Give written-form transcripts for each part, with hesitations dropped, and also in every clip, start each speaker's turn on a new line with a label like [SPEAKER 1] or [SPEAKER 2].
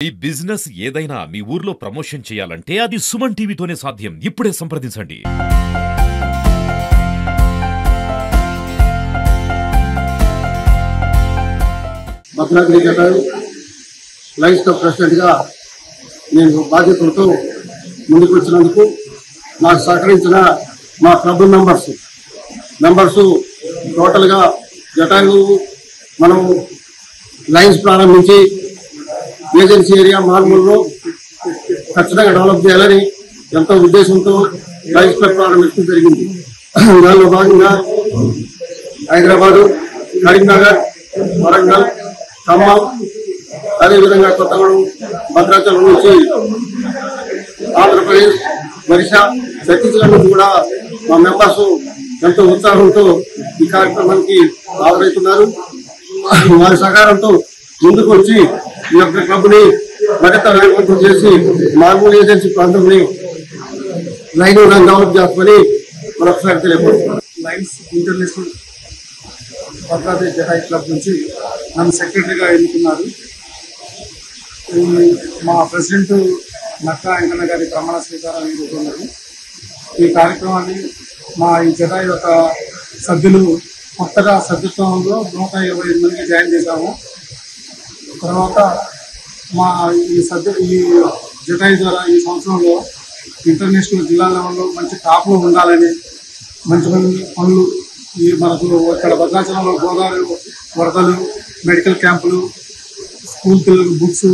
[SPEAKER 1] ఈ బిజినెస్ ఏదైనా మీ ఊర్లో ప్రమోషన్ చేయాలంటే అది సుమన్ టీవీతోనే సాధ్యం. ఇప్పుడే సంప్రదించండి.
[SPEAKER 2] Bhadradri Jatayu lines club president గా నేను బాధ్యతలతో ముందుకు వచ్చినందుకు నాకు సహకరించిన మా క్లబ్ మెంబర్స్ టోటల్ గా జటాయు మనం లైన్స్ ప్రారంభించి ఏజెన్సీ ఏరియా మార్మూల్లో ఖచ్చితంగా డెవలప్ చేయాలని ఎంతో ఉద్దేశంతో లైన్స్ క్లబ్ ప్రారంభించడం జరిగింది. దానిలో భాగంగా హైదరాబాదు, కరీంనగర్, వరంగల్, ఖమ్మం, అదేవిధంగా కొత్తగూడెం, భద్రాచలం నుంచి ఆంధ్రప్రదేశ్, ఒరిస్సా, ఛత్తీస్గఢ్ నుంచి కూడా మా మెంబర్స్ ఎంతో ఉత్సాహంతో ఈ కార్యక్రమానికి హాజరవుతున్నారు. వారి సహకారంతో ముందుకు వచ్చి ఈ యొక్క క్లబ్ ని మరింత వేగవంతం చేసి మార్మూల్ ఏజెన్సీ ప్రాంతాన్ని లైన్ డెవలప్ చేసుకుని మరొకసారి తెలియపడుతున్నారు.
[SPEAKER 3] Lions International Bhadradri Jatayu club నుంచి నన్ను సెక్రటరీగా ఎన్నుకున్నారు. మా ప్రెసిడెంట్ నక్కా వెంకన్న గారి ప్రమాణ స్వీకారం ఎన్నుకున్నారు. ఈ కార్యక్రమాన్ని మా ఈ జటాయు యొక్క సభ్యులు కొత్తగా సభ్యత్వంలో 125 మందికి జాయిన్ చేశాము. తర్వాత మా ఈ జటాయు ద్వారా ఈ సంవత్సరంలో ఇంటర్నేషనల్ జిల్లా లెవెల్లో మంచి టాప్లో ఉండాలని మంచి మంచి పనులు మనకు ఇక్కడ భద్రాచలంలో గోదావరి వరదలు, మెడికల్ క్యాంపులు, స్కూల్ పిల్లలకు బుక్స్,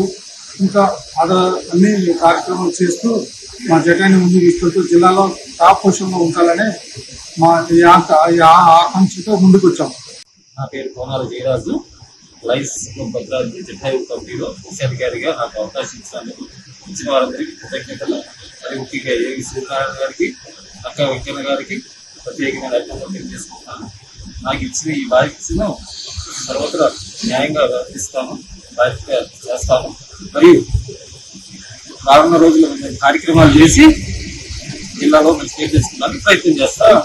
[SPEAKER 3] ఇంకా అన్ని కార్యక్రమాలు చేస్తూ మా జటాయుని ముందుకు తీసుకెళ్తూ జిల్లాలో టాప్ పొజిషన్లో ఉంచాలని మా ఆకాంక్షతో ముందుకు వచ్చాము.
[SPEAKER 4] నా పేరు కోనాల జయరాజు. లైన్స్ భద్రాద్రి జటాయు కమిటీలో ముఖ్యాధికారిగా నాకు అవకాశం ఇచ్చిన వారందరికీ కృతజ్ఞతలు. అది ముఖ్యంగా ఏవి సూర్యనారాయణ గారికి, నక్కా వెంకన్న గారికి ప్రత్యేకమైన అభినందనలు తెలియజేసుకుంటున్నాను. నాకు ఇచ్చిన ఈ బాధ్యతను సర్వత్రా న్యాయంగా వ్యవహరిస్తాను, బాధ్యత చేస్తాను. మరియు రానున్న రోజుల్లో కార్యక్రమాలు చేసి జిల్లాలో మంచి పేరు తెచ్చుకోవడానికి ప్రయత్నం చేస్తాను.